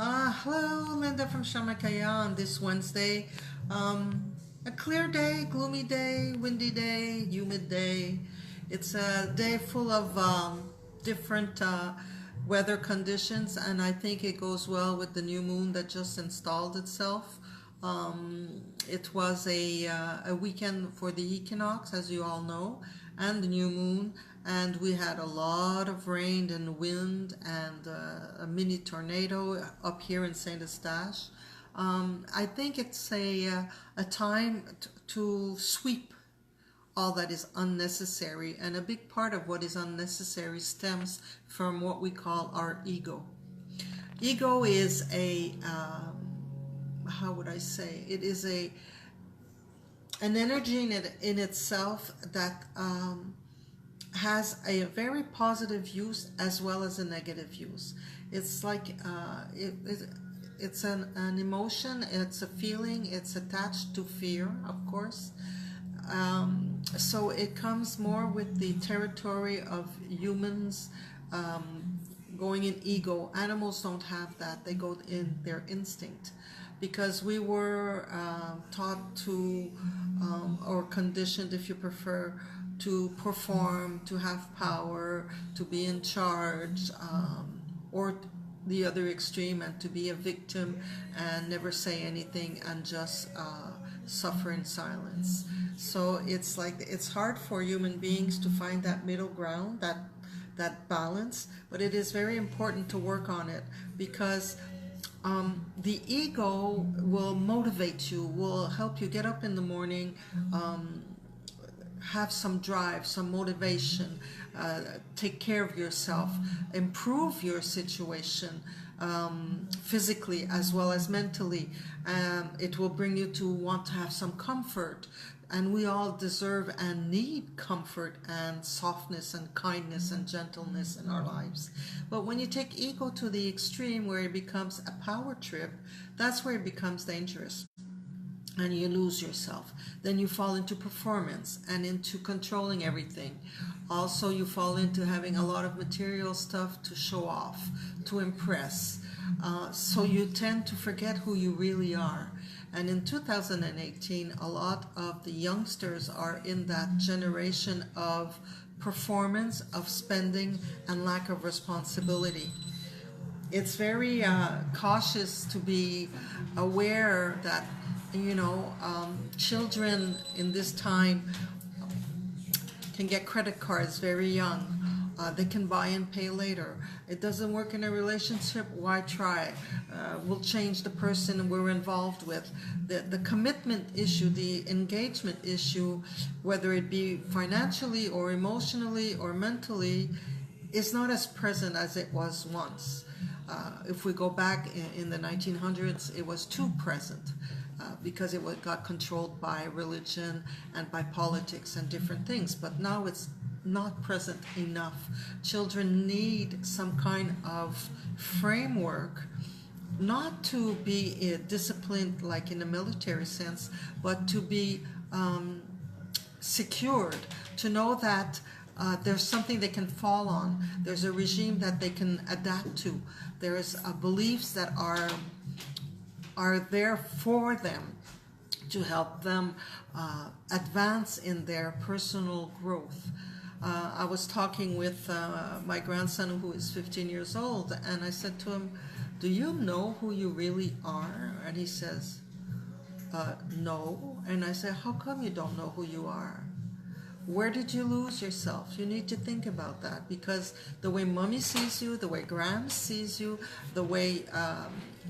Hello, Linda from Sharmakaya on this Wednesday. A clear day, gloomy day, windy day, humid day. It's a day full of different weather conditions, and I think it goes well with the new moon that just installed itself. It was a weekend for the equinox, as you all know, and the new moon, and we had a lot of rain and wind and a mini tornado up here in Saint Eustache. I think it's a time to sweep all that is unnecessary, and a big part of what is unnecessary stems from what we call our ego. Ego is how would I say, it is an energy in itself that has a very positive use as well as a negative use. It's like it's an emotion, it's a feeling, it's attached to fear, of course. So it comes more with the territory of humans going in ego. Animals don't have that, they go in their instinct, because we were taught to, or conditioned if you prefer, to perform, to have power, to be in charge, or the other extreme, and to be a victim and never say anything and just suffer in silence. So it's like it's hard for human beings to find that middle ground, that balance, but it is very important to work on it, because the ego will motivate you, will help you get up in the morning, have some drive, some motivation, take care of yourself, improve your situation physically as well as mentally. It will bring you to want to have some comfort, and we all deserve and need comfort and softness and kindness and gentleness in our lives. But when you take ego to the extreme, where it becomes a power trip, that's where it becomes dangerous, and you lose yourself. Then you fall into performance and into controlling everything. Also, you fall into having a lot of material stuff to show off, to impress. So you tend to forget who you really are. And in 2018, a lot of the youngsters are in that generation of performance, of spending, and lack of responsibility. It's very cautious to be aware that children in this time can get credit cards very young. They can buy and pay later. It doesn't work in a relationship, why try? We'll change the person we're involved with. The commitment issue, the engagement issue, whether it be financially or emotionally or mentally, is not as present as it was once. If we go back in the 1900s, it was too present. Because it got controlled by religion and by politics and different things. But now it's not present enough. Children need some kind of framework, not to be disciplined like in a military sense, but to be secured, to know that there's something they can fall on. There's a regime that they can adapt to. There's beliefs that are there for them to help them advance in their personal growth. I was talking with my grandson, who is 15 years old, and I said to him, "Do you know who you really are?" And he says, "No." And I said, "How come you don't know who you are? Where did you lose yourself? You need to think about that, because the way mommy sees you, the way Graham sees you, the way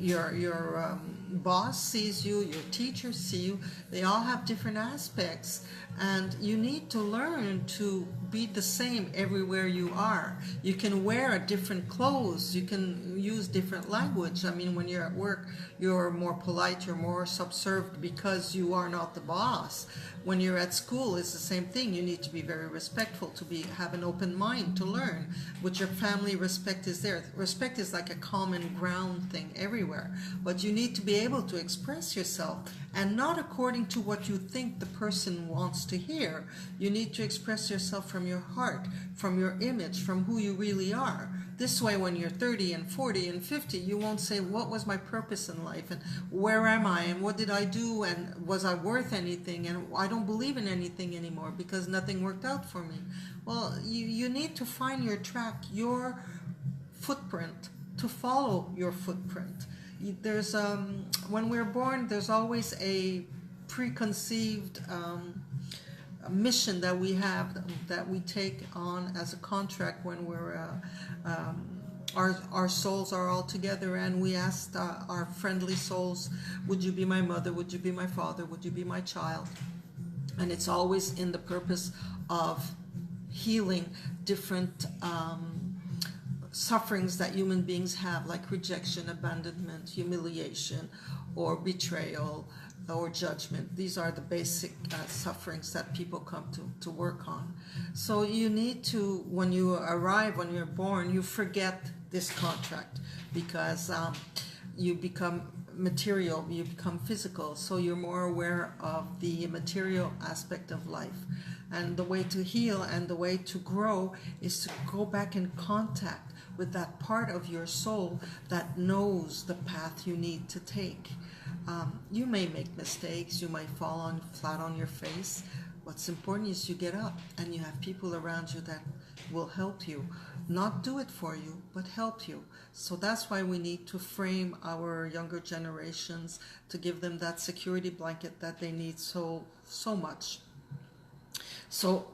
your boss sees you, your teachers see you, they all have different aspects, and you need to learn to be the same everywhere you are. You can wear different clothes, you can use different language. I mean, when you're at work, you're more polite, you're more subserved because you are not the boss. When you're at school, it's the same thing. You need to be very respectful, to have an open mind, to learn. With your family, respect is there. Respect is like a common ground thing everywhere. But you need to be be able to express yourself, and not according to what you think the person wants to hear. You need to express yourself from your heart, from your image, from who you really are. This way, when you're 30 and 40 and 50, you won't say, what was my purpose in life, and where am I, and what did I do, and was I worth anything, and I don't believe in anything anymore because nothing worked out for me. Well, you need to find your track, your footprint, to follow your footprint. There's when we're born, there's always a preconceived mission that we have, that we take on as a contract when we're our souls are all together, and we ask our friendly souls, would you be my mother, would you be my father, would you be my child? And it's always in the purpose of healing different sufferings that human beings have, like rejection, abandonment, humiliation, or betrayal, or judgment. These are the basic sufferings that people come to work on. So you need to, when you arrive, when you're born, you forget this contract, because you become material, you become physical, so you're more aware of the material aspect of life. And the way to heal and the way to grow is to go back in contact with that part of your soul that knows the path you need to take. You may make mistakes, you might fall flat on your face. What's important is you get up, and you have people around you that will help you. Not do it for you, but help you. So that's why we need to frame our younger generations, to give them that security blanket that they need so much. So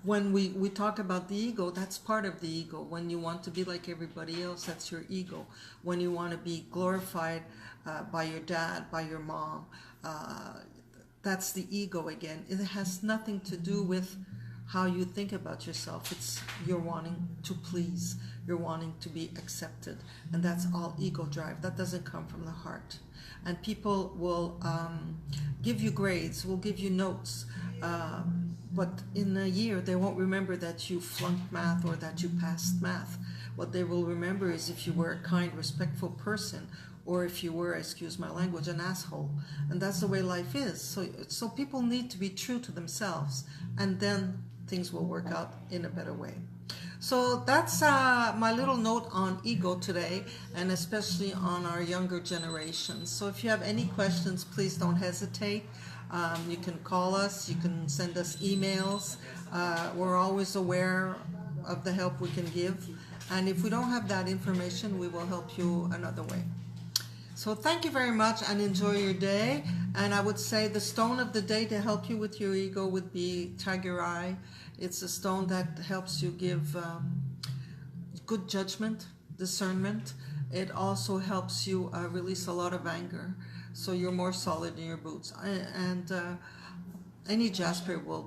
when we talk about the ego, that's part of the ego. When you want to be like everybody else, that's your ego. When you want to be glorified by your dad, by your mom, that's the ego again. It has nothing to do with how you think about yourself. It's you're wanting to please, you're wanting to be accepted, and that's all ego drive. That doesn't come from the heart. And people will give you grades, will give you notes, but in a year they won't remember that you flunked math or that you passed math. What they will remember is if you were a kind, respectful person, or if you were, excuse my language, an asshole. And that's the way life is. So people need to be true to themselves, and then things will work out in a better way. So that's my little note on ego today, and especially on our younger generations. So if you have any questions, please don't hesitate. You can call us, you can send us emails. We're always aware of the help we can give. And if we don't have that information, we will help you another way. So thank you very much, and enjoy your day. And I would say the stone of the day to help you with your ego would be tiger eye. It's a stone that helps you give good judgment, discernment. It also helps you release a lot of anger, so you're more solid in your boots. And any jasper will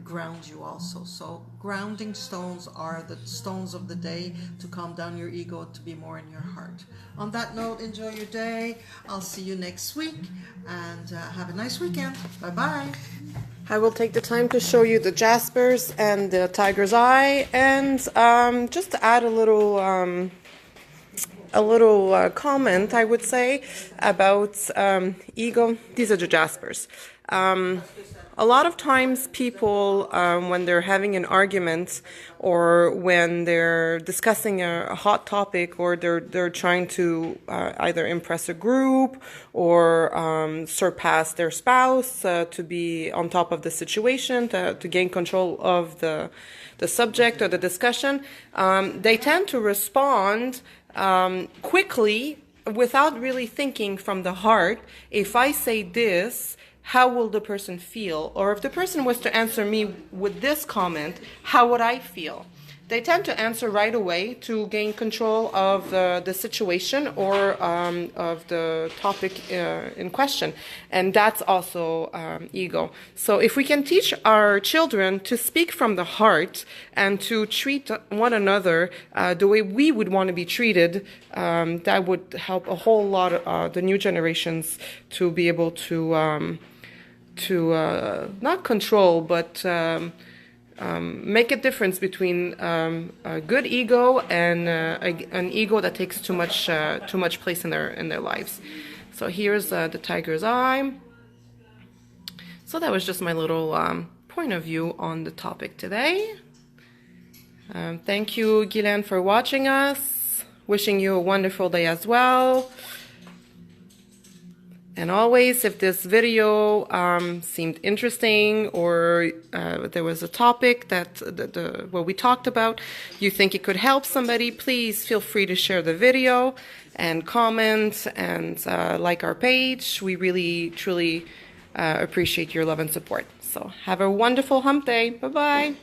ground you also. So grounding stones are the stones of the day to calm down your ego, to be more in your heart. On that note, enjoy your day. I'll see you next week, and have a nice weekend. Bye-bye. I will take the time to show you the jaspers and the tiger's eye, and just to add a little comment, I would say, about ego. These are the jaspers. A lot of times people, when they're having an argument, or when they're discussing a hot topic, or they're trying to either impress a group or surpass their spouse, to be on top of the situation, to gain control of the subject or the discussion, they tend to respond quickly without really thinking from the heart. If I say this, how will the person feel? Or if the person was to answer me with this comment, how would I feel? They tend to answer right away to gain control of the situation or of the topic in question. And that's also ego. So if we can teach our children to speak from the heart and to treat one another the way we would want to be treated, that would help a whole lot of the new generations to be able to not control, but make a difference between a good ego and an ego that takes too much place in their lives. So here's the tiger's eye. So that was just my little point of view on the topic today. Thank you, Guylaine, for watching us. Wishing you a wonderful day as well. And always, if this video seemed interesting, or there was a topic that what we talked about, you think it could help somebody, please feel free to share the video and comment and like our page. We really, truly appreciate your love and support. So have a wonderful hump day. Bye-bye.